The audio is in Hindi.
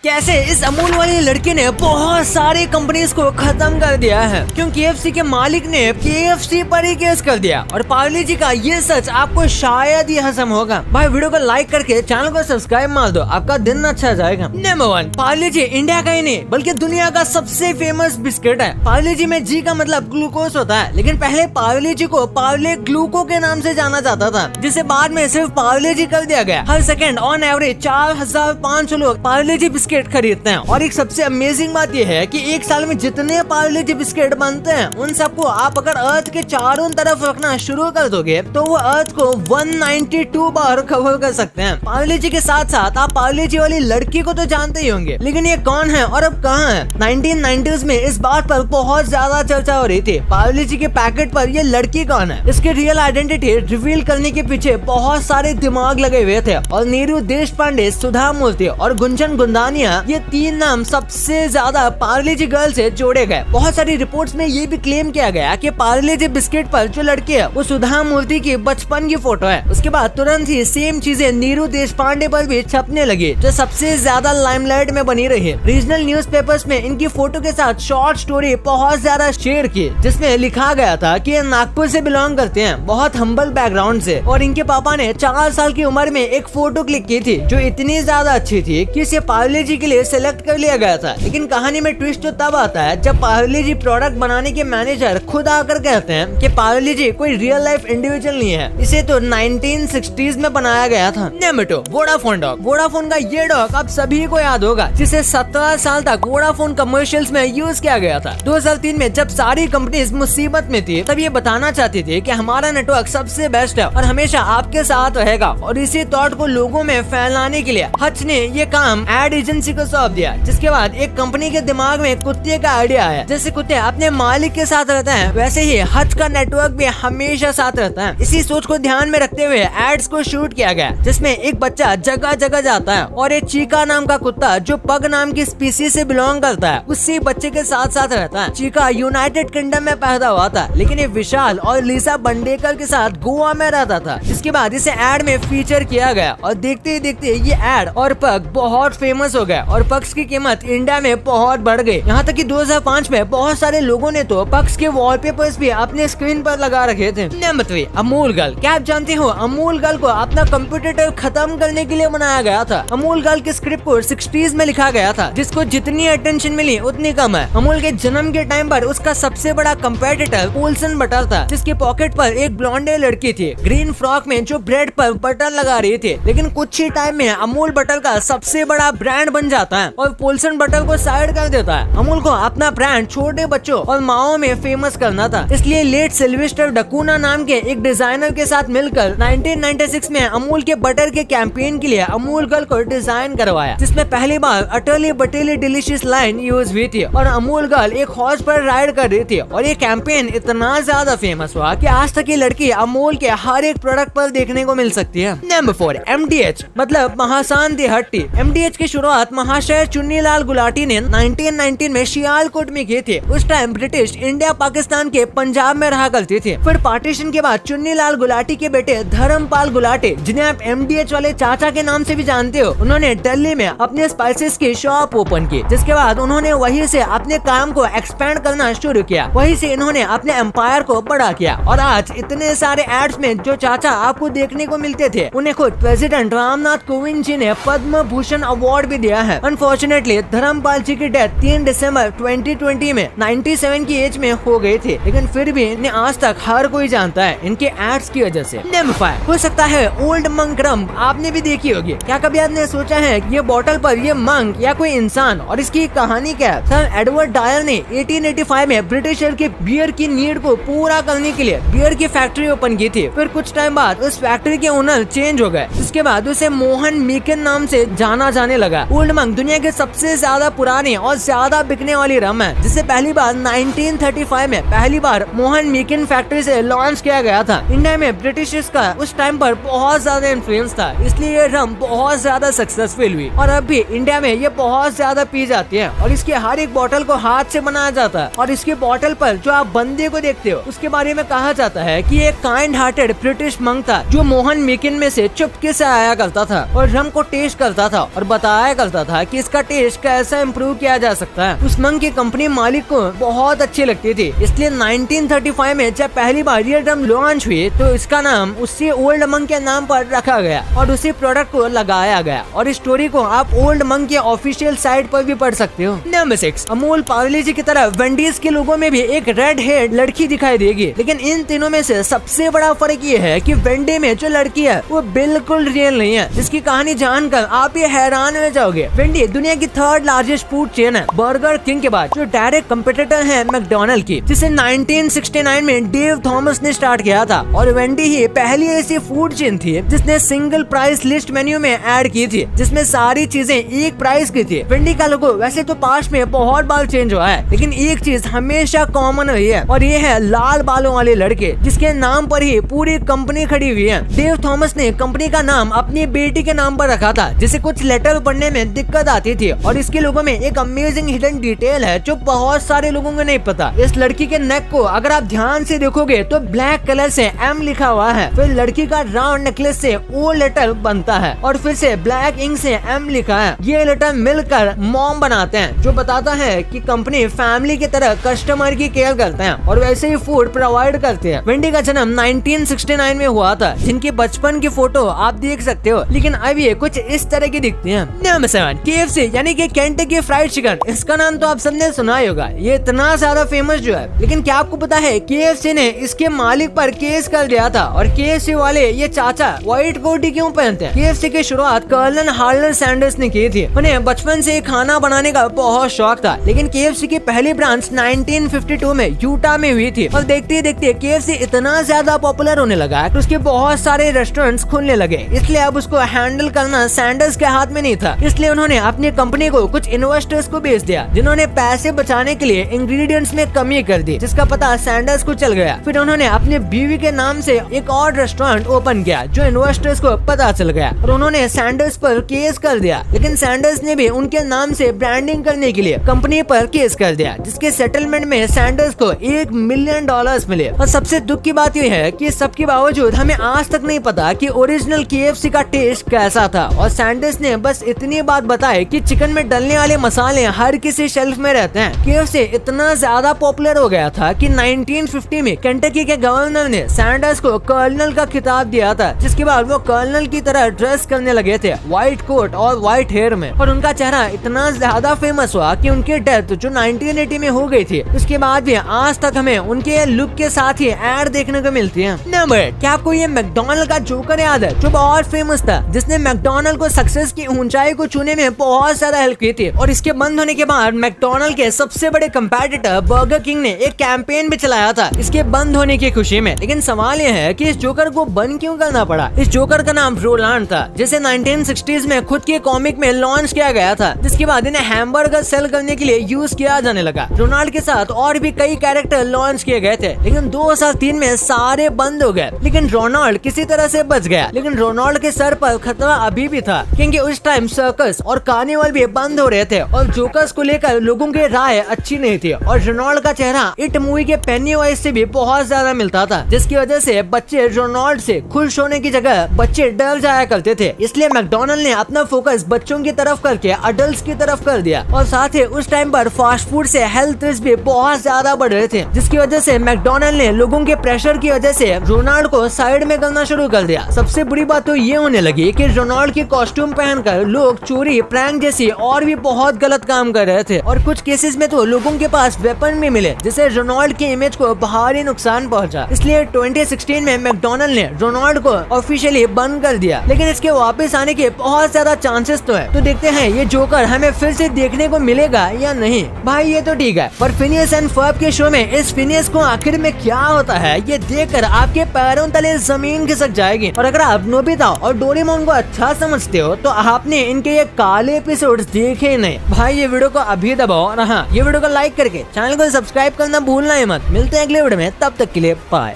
कैसे इस अमूल वाली लड़की ने बहुत सारी कंपनीज को खत्म कर दिया है, क्योंकि KFC के मालिक ने KFC पर ही केस कर दिया। और पार्ले जी का ये सच आपको शायद ही हजम होगा। भाई वीडियो को लाइक करके चैनल को सब्सक्राइब मार दो, आपका दिन अच्छा जाएगा। नंबर 1, पार्ले जी इंडिया का ही नहीं बल्कि दुनिया का सबसे फेमस बिस्किट है। पार्ले जी में जी का मतलब ग्लूकोज होता है, लेकिन पहले पार्ले जी को पार्ले ग्लूको के नाम से जाना जाता था, जिसे बाद में सिर्फ पार्ले जी कर दिया गया। हर सेकंड ऑन एवरेज 4500 लोग पार्ले जी बिस्किट खरीदते हैं। और एक सबसे अमेजिंग बात यह है कि एक साल में जितने पार्ले जी बिस्किट बनते हैं उन सबको आप अगर अर्थ के चारों तरफ रखना शुरू कर दोगे तो वो अर्थ को 192 बार कवर कर सकते हैं। पार्ले जी के साथ साथ आप पार्ले जी वाली लड़की को तो जानते ही होंगे, लेकिन ये कौन है और अब कहाँ है? 1990s में इस बात पर बहुत ज्यादा चर्चा हो रही थी, पार्ले जी के पैकेट पर ये लड़की कौन है। इसके रियल आइडेंटिटी रिवील करने के पीछे बहुत सारे दिमाग लगे हुए थे और नीरू देशपांडे, सुधा मूर्ति और गुंजन गुंदानिया, ये तीन नाम सबसे ज्यादा पार्ले जी गर्ल से जोड़े गए। बहुत सारी रिपोर्ट्स में ये भी क्लेम किया गया कि पार्ले जी बिस्किट पर जो लड़की है वो सुधा मूर्ति की बचपन की फोटो है। उसके बाद तुरंत ही सेम चीजें नीरू देशपांडे पर भी छपने लगी, जो सबसे ज्यादा लाइमलाइट में बनी रही। रीजनल न्यूज़पेपर्स में इनकी फोटो के साथ शॉर्ट स्टोरी बहुत ज्यादा शेयर की, जिसमें लिखा गया था कि ये नागपुर से बिलोंग करते हैं, बहुत हम्बल बैकग्राउंड से। और इनके पापा ने 4 साल की उम्र में एक फोटो क्लिक की थी जो इतनी ज्यादा अच्छी थी कि इसे पार्ले जी के लिए सिलेक्ट कर लिया गया था। लेकिन कहानी में ट्विस्ट तो तब आता है जब पार्ले जी प्रोडक्ट बनाने के मैनेजर खुद आकर कहते हैं कि पार्ले जी कोई रियल लाइफ इंडिविजुअल नहीं है, इसे तो 1960s में बनाया गया था। Number 2, Vodafone dog. वोडाफोन का ये डॉग आप सभी को याद होगा, जिसे 17 साल तक वोडाफोन कमर्शियल्स में यूज किया गया था। 2003 में जब सारी कंपनीज मुसीबत में थी तब ये बताना चाहती थी कि हमारा नेटवर्क सबसे बेस्ट है और हमेशा आपके साथ रहेगा। और इसी थॉट को लोगों में फैलाने के लिए हच ने ये काम एड एजेंसी को सौंप दिया, जिसके बाद एक कंपनी के दिमाग में कुत्ते का आइडिया है। जैसे कुत्ते अपने मालिक के साथ रहते हैं, वैसे ही हच का नेटवर्क भी हमेशा साथ रहता है। इसी सोच को ध्यान में रखते हुए एड्स को शूट किया गया, जिसमें एक बच्चा जगह जगह जाता है और एक चीका नाम का कुत्ता जो पग नाम की स्पीसीज से बिलोंग करता है उसी बच्चे के साथ साथ रहता है। चीका यूनाइटेड किंगडम में पैदा हुआ था, लेकिन ये विशाल और लीसा बंडेकर के साथ गोवा में रहता था। जिसके बाद इसे एड में फीचर किया गया और देखते ही देखते ये एड और पग बहुत फेमस हो गया और पग्स की कीमत इंडिया में बहुत बढ़ गई। यहाँ तक कि 2005 में बहुत सारे लोगों ने तो पग्स के वॉलपेपर्स भी अपने स्क्रीन पर लगा रखे थे। Number 3, Amul girl. क्या आप जानते हो अमूल गर्ल को अपना कंप्यूटर खत्म करने के लिए बनाया गया था। अमूल गर्ल के स्क्रिप्ट को 60s में लिखा गया था, जिसको जितनी अटेंशन मिली उतनी कम है। अमूल के जन्म के टाइम पर उसका सबसे बड़ा कंपेटिटर पोल्सन बटर था, जिसके पॉकेट पर एक ब्लॉन्डे लड़की थी ग्रीन फ्रॉक में जो ब्रेड पर बटर लगा रही थी। लेकिन कुछ ही टाइम में अमूल बटर का सबसे बड़ा ब्रांड बन जाता है और पोल्सन बटर को साइड कर देता है। अमूल को अपना ब्रांड छोटे बच्चों और माओ में फेमस करना था, इसलिए लेट सिल्वेस्टर डकूना नाम के एक डिजाइनर के साथ मिलकर 1996 में अमूल के बटर के कैंपेन के लिए अमूल गर्ल को डिजाइन करवाया, जिसमें पहली बार अटली बटेली डिलीशियस लाइन यूज हुई थी और अमूल गर्ल एक हॉर्स पर राइड कर रही थी। और ये कैंपेन इतना ज्यादा फेमस हुआ कि आज तक ये लड़की अमूल के हर एक प्रोडक्ट पर देखने को मिल सकती है। नंबर 4, MDH मतलब महाशांति हट्टी। MDH की शुरुआत महाशय चुन्नीलाल गुलाटी ने 1919 में सियालकोट में की थी। उस टाइम ब्रिटिश इंडिया पाकिस्तान के पंजाब में रहा करती थी। फिर पार्टीशन के बाद चुन्नीलाल गुलाटी के बेटे धर्मपाल गुलाटी, जिन्हें आप MDH वाले चाचा के नाम से भी जानते हो, उन्होंने दिल्ली में अपने स्पाइसेस की शॉप ओपन की, जिसके बाद उन्होंने वहीं से अपने काम को एक्सपेंड करना शुरू किया। वहीं से इन्होंने अपने एम्पायर को बड़ा किया और आज इतने सारे एड्स में जो चाचा आपको देखने को मिलते थे उन्हें खुद प्रेसिडेंट रामनाथ कोविंद जी ने पद्म भूषण अवार्ड भी दिया है। अनफॉर्चुनेटली धर्मपाल जी की डेथ 3 दिसंबर 2020 में 97 की एज में हो गई थी, लेकिन फिर भी इन्हें आज तक हर कोई जानता है इनके एड्स की वजह से। नंबर 5, हो सकता है ओल्ड मंक रम आपने भी देखी होगी। क्या कभी आपने सोचा है ये बोतल पर ये मंक या कोई इंसान और इसकी कहानी क्या है? सर एडवर्ड डायल ने 1885 में ब्रिटिशर के बियर की नीड को पूरा करने के लिए बियर की फैक्ट्री ओपन की थी। फिर कुछ टाइम बाद उस फैक्ट्री के ओनर चेंज हो गए, जिसके बाद उसे मोहन मीकन नाम से जाना जाने लगा। ओल्ड मंक दुनिया के सबसे ज्यादा पुरानी और ज्यादा बिकने वाली रम है, जिसे पहली बार 1935 में पहली बार मोहन मीकन फैक्ट्री से लॉन्च किया गया था। इंडिया में ब्रिटिशर्स का उस टाइम पर बहुत ज्यादा इन्फ्लुएंस था, इसलिए ये रम बहुत ज्यादा सक्सेसफुल हुई और अब भी इंडिया में ये बहुत ज्यादा पी जाती है और इसके हर एक बोतल को हाथ से बनाया जाता है। और इसके बोतल पर जो आप बंदे को देखते हो उसके बारे में कहा जाता है कि एक काइंड हार्टेड ब्रिटिश मंक था जो मोहन मीकन में से चुपके से आया करता था और रम को टेस्ट करता था और बताया करता चाहता था कि इसका टेस्ट कैसा इम्प्रूव किया जा सकता है। उस मंग की कंपनी मालिक को बहुत अच्छी लगती थी, इसलिए 1935 में जब पहली बार ये ड्रम लॉन्च हुई तो इसका नाम उसी ओल्ड मंग के नाम पर रखा गया और उसी प्रोडक्ट को लगाया गया। और इस स्टोरी को आप ओल्ड मंग के ऑफिशियल साइट पर भी पढ़ सकते हो। नंबर 6, अमूल पार्ले जी की तरह वेंडीज के लोगों में भी एक रेड हेड लड़की दिखाई देगी, लेकिन इन तीनों में से सबसे बड़ा फर्क ये है कि वेंडी में जो लड़की है वो बिल्कुल रियल नहीं है, जिसकी कहानी जानकर आप ये हैरान हो जाओगे। वेंडी दुनिया की 3rd लार्जेस्ट फूड चेन है बर्गर किंग के बाद, जो डायरेक्ट कंपटीटर है मैकडोनल्ड की, जिसे 1969 में डेव थॉमस ने स्टार्ट किया था। और वेंडी ही पहली ऐसी फूड चेन थी जिसने सिंगल प्राइस लिस्ट मेन्यू में ऐड की थी, जिसमें सारी चीजें एक प्राइस की थी। वेंडी का लोगो वैसे तो पास्ट में बहुत बार चेंज हुआ है, लेकिन एक चीज हमेशा कॉमन रही है और ये है लाल बालों वाले लड़के, जिसके नाम पर ही पूरी कंपनी खड़ी हुई है। डेव थॉमस ने कंपनी का नाम अपनी बेटी के नाम पर रखा था, जिसे कुछ लेटर पढ़ने में दिक्कत आती थी। और इसके लोगों में एक अमेजिंग हिडन डिटेल है जो बहुत सारे लोगों को नहीं पता। इस लड़की के नेक को अगर आप ध्यान से देखोगे तो ब्लैक कलर से M लिखा हुआ है, फिर लड़की का राउंड नेकलेस से O लेटर बनता है और फिर से ब्लैक इंक से M लिखा है। ये लेटर मिलकर मॉम बनाते हैं, जो बताता है कि कंपनी फैमिली की तरह कस्टमर की केयर करते हैं और वैसे ही फूड प्रोवाइड करते हैं। वेंडी का जन्म 1969 में हुआ था, जिनकी बचपन की फोटो आप देख सकते हो, लेकिन अब ये कुछ इस तरह की दिखती है। नंबर 7, KFC यानी कि केंटकी फ्राइड चिकन। इसका नाम तो आप सबने सुना ही होगा, ये इतना ज्यादा फेमस जो है, लेकिन क्या आपको पता है KFC ने इसके मालिक पर केस कर दिया था। और KFC वाले ये चाचा व्हाइट कोट ही क्यों पहनते हैं? KFC की शुरुआत कर्नल हार्लर सैंडर्स ने की थी। उन्हें बचपन से खाना बनाने का बहुत शौक था, लेकिन KFC की पहली ब्रांच 1952 में यूटा में हुई थी और देखते ही देखते KFC इतना ज्यादा पॉपुलर होने लगा कि उसके बहुत सारे रेस्टोरेंट्स खुलने लगे। इसलिए अब उसको हैंडल करना सैंडर्स के हाथ में नहीं था, इसलिए उन्होंने अपनी कंपनी को कुछ इन्वेस्टर्स को बेच दिया, जिन्होंने पैसे बचाने के लिए इंग्रेडिएंट्स में कमी कर दी, जिसका पता सैंडर्स को चल गया। फिर उन्होंने अपनी बीवी के नाम से एक और रेस्टोरेंट ओपन किया, जो इन्वेस्टर्स को पता चल गया और उन्होंने सैंडर्स पर केस कर दिया। लेकिन सैंडर्स ने भी उनके नाम से ब्रांडिंग करने के लिए कंपनी पर केस कर दिया, जिसके सेटलमेंट में सैंडर्स को $1 मिलियन मिले। और सबसे दुख की बात यह है कि सबके बावजूद हमें आज तक नहीं पता कि ओरिजिनल KFC का टेस्ट कैसा था। और सैंडर्स ने बस इतनी बात बताई कि चिकन में डलने वाले मसाले हर किसी शेल्फ में रहते हैं। KFC इतना ज्यादा पॉपुलर हो गया था कि 1950 में केंटकी के गवर्नर ने सैंडर्स को कर्नल का खिताब दिया था, जिसके बाद वो कर्नल की तरह ड्रेस करने लगे थे, व्हाइट कोट और व्हाइट हेयर में। और उनका चेहरा इतना ज्यादा फेमस हुआ कि उनकी डेथ जो 1980 में हो गई थी, उसके बाद भी आज तक हमें उनके लुक के साथ ही एड देखने को मिलती है। नंबर 8, क्या आपको ये मैकडोनल्ड का जोकर याद है, जो बहुत फेमस था, जिसने मैकडोनल्ड को सक्सेस की ऊंचाई को छूने में बहुत ज्यादा हेल्प की थी। और इसके बंद होने के बाद मैकडोनल्ड के सबसे बड़े कंपेटिटर बर्गर किंग ने एक कैंपेन भी चलाया था इसके बंद होने की खुशी में। लेकिन सवाल यह है कि इस जोकर को बंद क्यों करना पड़ा? इस जोकर का नाम रोलांड था, जिसे 1960s में खुद के कॉमिक में लॉन्च किया गया था, जिसके बाद इन्हें हैमबर्गर सेल करने के लिए यूज किया जाने लगा। रोनाल्ड के साथ और भी कई कैरेक्टर लॉन्च किए गए थे, लेकिन 2003 में सारे बंद हो गए। लेकिन रोनाल्ड किसी तरह से बच गया। लेकिन रोनाल्ड के सर पर खतरा अभी भी था, क्योंकि उस टाइम सर्कस और कार्निवल भी बंद हो रहे थे और जोकर्स को लेकर लोगों की राय अच्छी नहीं थी। और रोनाल्ड का चेहरा इट मूवी के पेनीवाइज से भी बहुत ज्यादा मिलता था, जिसकी वजह से बच्चे रोनाल्ड से खुश होने की जगह बच्चे डर जाया करते थे। इसलिए मैकडोनल्ड ने अपना फोकस बच्चों की तरफ करके अडल्ट की तरफ कर दिया। और साथ ही उस टाइम पर फास्ट फूड से हेल्थ रिस्क भी बहुत ज्यादा बढ़ रहे थे, जिसकी वजह से मैकडोनल्ड ने लोगों के प्रेशर की वजह से रोनाल्ड को साइड में करना शुरू कर दिया। सबसे बुरी बात तो ये होने लगी कि रोनाल्ड की कॉस्ट्यूम पहनकर लोग चोरी, प्रैंक जैसी और भी बहुत गलत काम कर रहे थे। और कुछ केसेस में तो लोगों के पास वेपन भी मिले, जिससे रोनाल्ड की इमेज को भारी नुकसान पहुंचा। इसलिए 2016 में मैकडोनल्ड ने रोनाल्ड को ऑफिशियली बंद कर दिया। लेकिन इसके वापस आने के बहुत ज्यादा चांसेस तो है, तो देखते हैं ये जोकर हमें फिर से देखने को मिलेगा या नहीं। भाई ये तो ठीक है, पर फिनियस एंड फर्ब के शो में इस फिनियस को आखिर में क्या होता है, ये देखकर आपके पैरों तले जमीन खिसक जाएगी। और अगर आप नोबिता और डोरेमोन को अच्छा समझते हो तो आपने इनके ये काले एपिसोड्स देखे ही नहीं। भाई ये वीडियो को अभी दबाओ और हाँ, ये वीडियो को लाइक करके चैनल को सब्सक्राइब करना भूलना ही मत। मिलते हैं अगले वीडियो में, तब तक के लिए बाय।